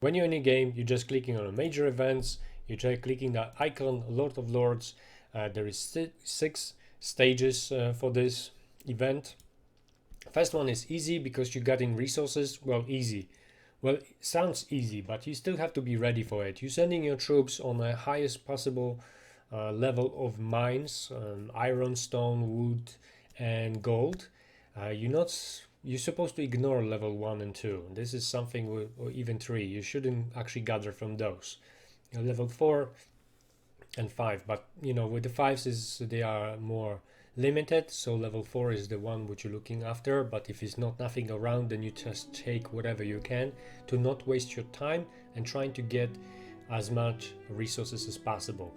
When you're in a game, you're just clicking on a major events, you're just clicking that icon, Lord of Lords. There is six stages for this event. First one is easy because you're getting resources. Well, easy. Well, it sounds easy, but you still have to be ready for it. You're sending your troops on the highest possible level of mines, iron, stone, wood, and gold. You're supposed to ignore level 1 and 2. This is something, or even 3. You shouldn't actually gather from those. Level 4 and 5, but with the 5s is they are more limited, so level 4 is the one which you're looking after. But if it's not nothing around, then you just take whatever you can to not waste your time and trying to get as much resources as possible.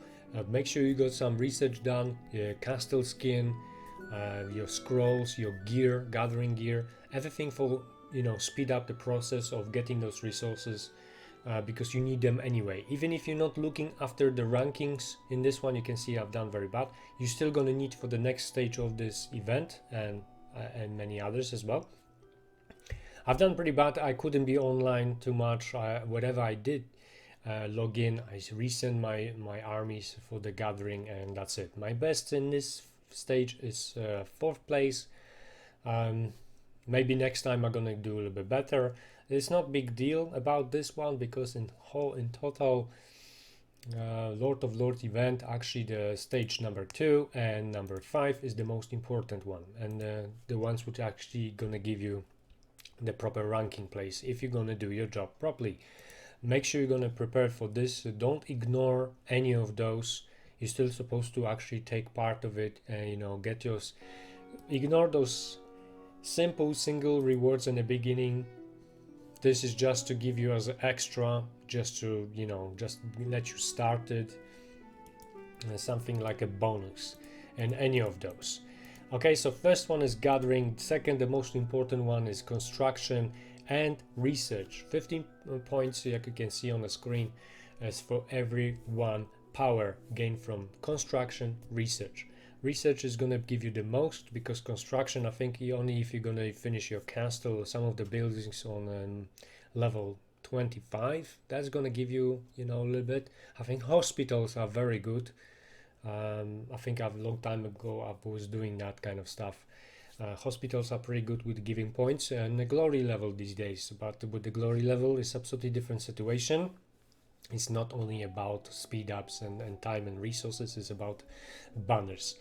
Make sure you got some research done, your castle skin, your scrolls, your gear, gathering gear, everything for speed up the process of getting those resources, because you need them anyway. Even if you're not looking after the rankings in this one, you can see I've done very bad. You're still gonna need for the next stage of this event and many others as well. I've done pretty bad. I couldn't be online too much. Whatever I did, log in, I resend my armies for the gathering, and that's it. My best in this stage is 4th place. Maybe next time I'm gonna do a little bit better. It's not big deal about this one because in total, Lord of Lords event, actually the stage number 2 and number 5 is the most important one, and the ones which actually gonna give you the proper ranking place if you're gonna do your job properly. Make sure you're gonna prepare for this. Don't ignore any of those. You're still supposed to actually take part of it and get yours. Ignore those simple single rewards in the beginning. This is just to give you as an extra, just to just let you started, something like a bonus, and any of those. Okay, so first one is gathering. Second, the most important one is construction and research. 15 points, like you can see on the screen, as for every 1 power gained from construction, research. Research is gonna give you the most, because construction, I think only if you're gonna finish your castle or some of the buildings on level 25, that's gonna give you a little bit. I think hospitals are very good. I think a long time ago I was doing that kind of stuff. Hospitals are pretty good with giving points, and the glory level these days. But with the glory level, it's absolutely different situation. It's not only about speed ups and time and resources, it's about banners.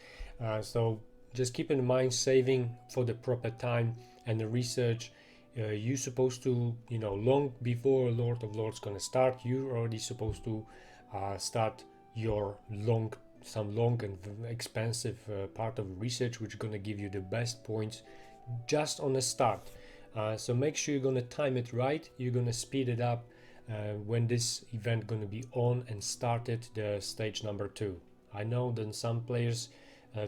So just keep in mind saving for the proper time and the research. You're supposed to, long before Lord of Lords gonna start, you're already supposed to start your long and expensive part of research, which is gonna give you the best points just on the start. So make sure you're gonna time it right. You're gonna speed it up when this event gonna be on and started the stage number 2. I know that some players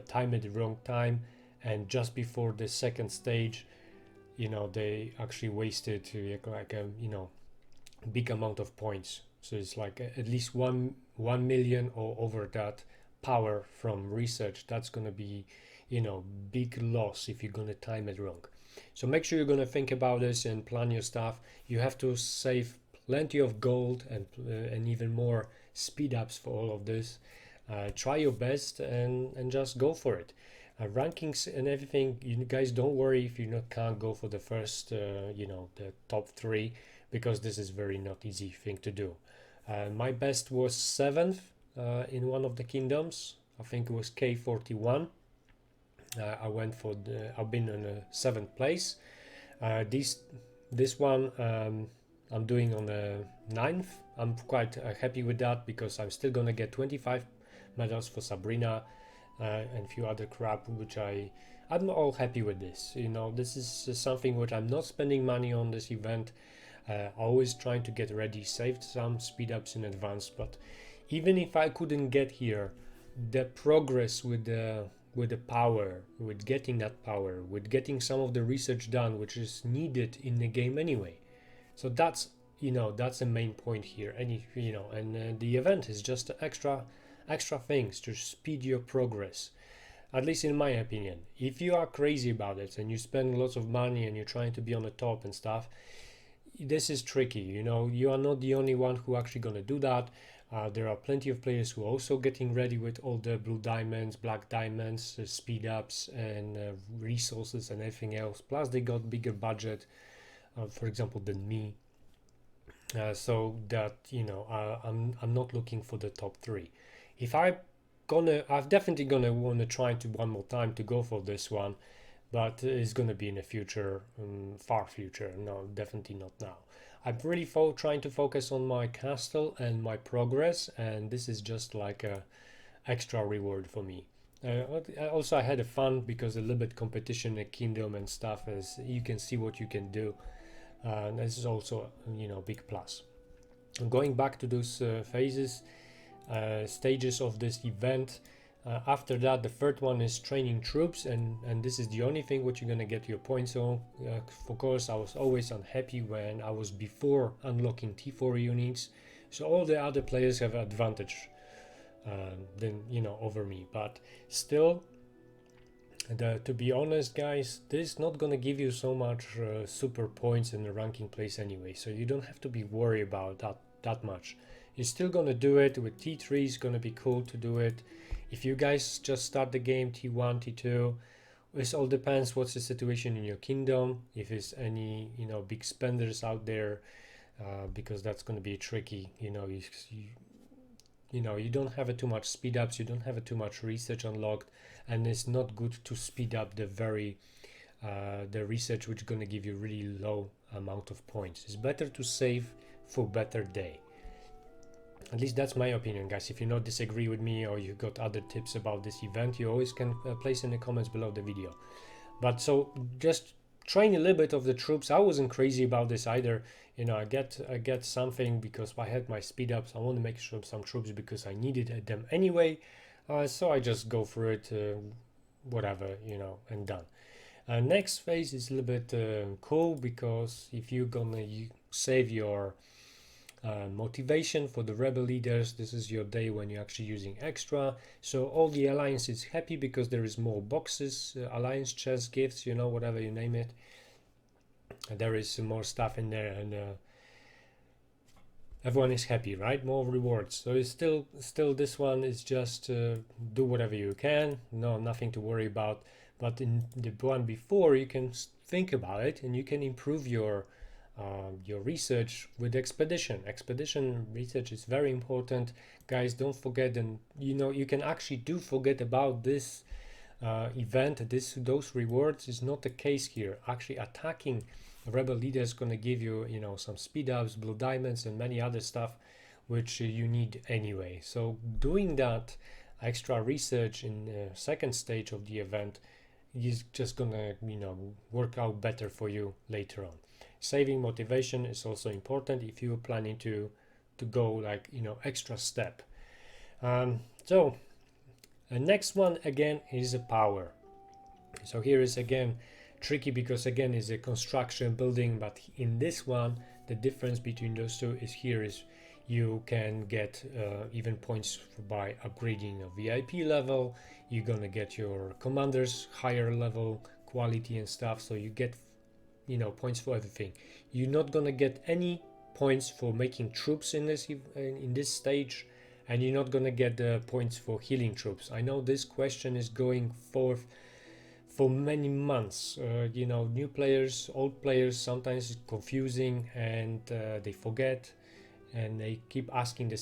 time it the wrong time, and just before the second stage, they actually wasted like a big amount of points. So it's like at least 1 million or over that power from research. That's gonna be big loss if you're gonna time it wrong. So make sure you're gonna think about this and plan your stuff. You have to save plenty of gold and even more speed ups for all of this. Try your best and just go for it. Rankings and everything, you guys don't worry if you can't go for the first the top 3, because this is very not easy thing to do. My best was 7th in one of the kingdoms. I think it was K41. I've been on a 7th place. This one I'm doing on the 9th. I'm quite happy with that, because I'm still gonna get 25 medals for Sabrina and a few other crap, which I'm all happy with this. This is something which I'm not spending money on this event. Always trying to get ready, saved some speed ups in advance, but even if I couldn't get here, the progress with the power, with getting that power, with getting some of the research done, which is needed in the game anyway. So that's the main point here. And the event is just extra things to speed your progress. At least in my opinion. If you are crazy about it and you spend lots of money and you're trying to be on the top and stuff, this is tricky. You know, you are not the only one who actually gonna do that. There are plenty of players who are also getting ready with all the blue diamonds, black diamonds, speed ups, and resources and everything else. Plus, they got bigger budget, for example, than me. So that, you know, I'm not looking for the top three. If I'm definitely gonna want to try to one more time to go for this one, but it's gonna be in the future, far future. No, definitely not now. I'm really trying to focus on my castle and my progress, and this is just like a extra reward for me. Also, I had a fun because a little bit competition in kingdom and stuff, as you can see what you can do. This is also, you know, big plus. Going back to those phases, stages of this event. After that, the third one is training troops, and this is the only thing what you're gonna get your points on. Of course, I was always unhappy when I was before unlocking T4 units, so all the other players have advantage than, you know, over me. But still, to be honest, guys, this is not gonna give you so much super points in the ranking place anyway, so you don't have to be worried about that much. You're still gonna do it with T3. Is gonna be cool to do it. If you guys just start the game T1, T2, it all depends what's the situation in your kingdom, if there's any, you know, big spenders out there, because that's going to be tricky. You know, you know, you don't have too much speed ups, you don't have too much research unlocked, and it's not good to speed up the research, which is going to give you really low amount of points. It's better to save for better day. At least that's my opinion, guys. If you not disagree with me or you got other tips about this event, you always can place in the comments below the video. But so just train a little bit of the troops. I wasn't crazy about this either. You know, I get something because I had my speed ups. I want to make sure some troops because I needed them anyway. So I just go for it, whatever, you know, and done. Next phase is a little bit cool because if you're gonna save your motivation for the rebel leaders, this is your day when you're actually using extra. So all the alliance is happy because there is more boxes, alliance chest gifts, you know, whatever you name it. There is more stuff in there, and everyone is happy, right? More rewards. So it's still this one is just do whatever you can. No, nothing to worry about. But in the one before, you can think about it and you can improve your research with expedition. Expedition research is very important, guys. Don't forget, and you know, you can actually forget about this event. Those rewards is not the case here. Actually, attacking rebel leader is going to give you, you know, some speed ups, blue diamonds, and many other stuff which you need anyway. So doing that extra research in the second stage of the event is just gonna, you know, work out better for you later on. Saving motivation is also important if you're planning to go, like, you know, extra step. So the next one again is a power. So here is again tricky because again is a construction building, but in this one the difference between those two is here is you can get even points by upgrading a VIP level. You're gonna get your commanders higher level, quality and stuff, so you get, you know, points for everything. You're not gonna get any points for making troops in this stage, and you're not gonna get the points for healing troops. I know this question is going forth for many months. You know, new players, old players, sometimes it's confusing and they forget and they keep asking the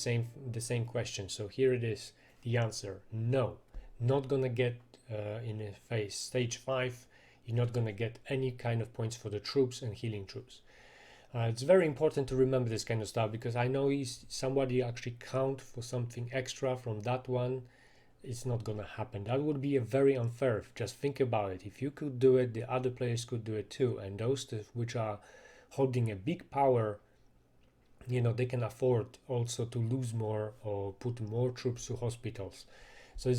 same question. So here it is, the answer: no, not gonna get in a phase stage 5. You're not gonna get any kind of points for the troops and healing troops. It's very important to remember this kind of stuff because I know somebody actually count for something extra from that one. It's not gonna happen. That would be a very unfair. Just think about it. If you could do it, the other players could do it too, and those which are holding a big power, you know, they can afford also to lose more or put more troops to hospitals. So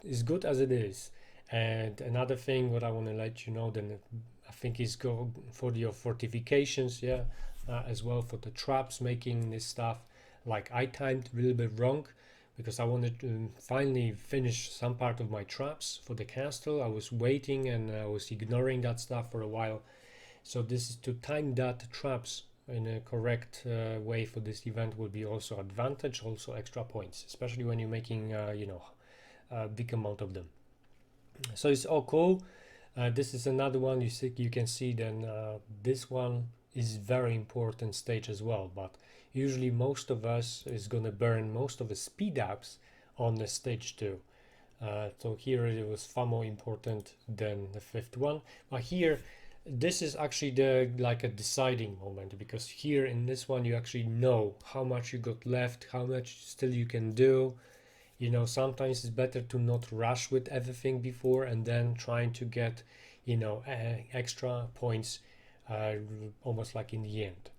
it's good as it is. And another thing what I want to let you know, then I think is go for your fortifications, yeah, as well for the traps, making this stuff. Like I timed a little bit wrong because I wanted to finally finish some part of my traps for the castle. I was waiting and I was ignoring that stuff for a while. So this is to time that traps in a correct way for this event will be also advantage, also extra points, especially when you're making a big amount of them. So it's all cool. This is another one you can see. Then this one is very important stage as well, but usually most of us is gonna burn most of the speed ups on the stage 2. So here it was far more important than the 5th one, but here this is actually the like a deciding moment, because here in this one you actually know how much you got left, how much still you can do. Sometimes it's better to not rush with everything before and then trying to get extra points almost like in the end.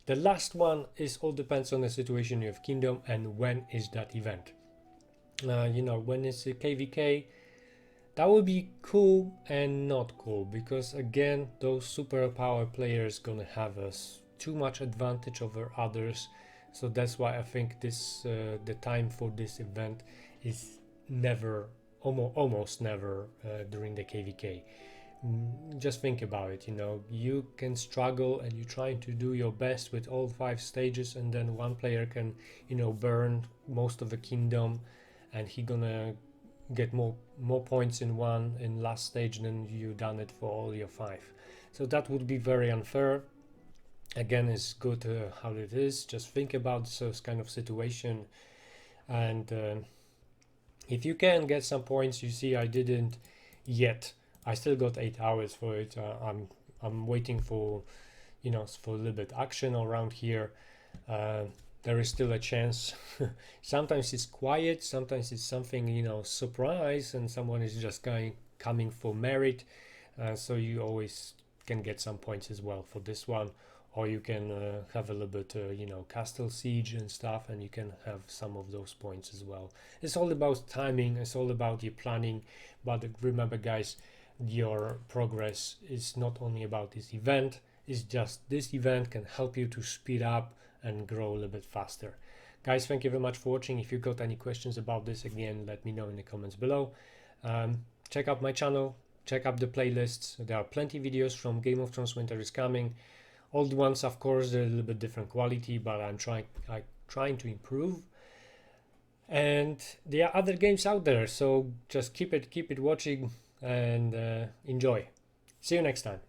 The last one is all depends on the situation you have kingdom and when is that event. When it's a KVK, that would be cool and not cool, because again those superpower players gonna have us too much advantage over others. So that's why I think this the time for this event is never, almost never during the KVK. Just think about it. You can struggle and you're trying to do your best with all 5 stages, and then one player can burn most of the kingdom, and he gonna get more points in last stage than you done it for all your 5. So that would be very unfair. Again, it's good how it is. Just think about this kind of situation, and if you can get some points. You see, I didn't yet. I still got 8 hours for it. I'm waiting for for a little bit action around here. There is still a chance. Sometimes it's quiet, sometimes it's something surprise, and someone is just coming for merit. So you always can get some points as well for this one, or you can have a little bit castle siege and stuff, and you can have some of those points as well. It's all about timing, it's all about your planning. But remember guys, your progress is not only about this event. It's just this event can help you to speed up and grow a little bit faster. Guys, thank you very much for watching. If you got any questions about this, again, let me know in the comments below. Check out my channel, check out the playlists. There are plenty videos from Game of Thrones Winter is Coming. Old ones, of course, they're a little bit different quality, but I'm trying to improve. And there are other games out there, so just keep it watching and enjoy. See you next time.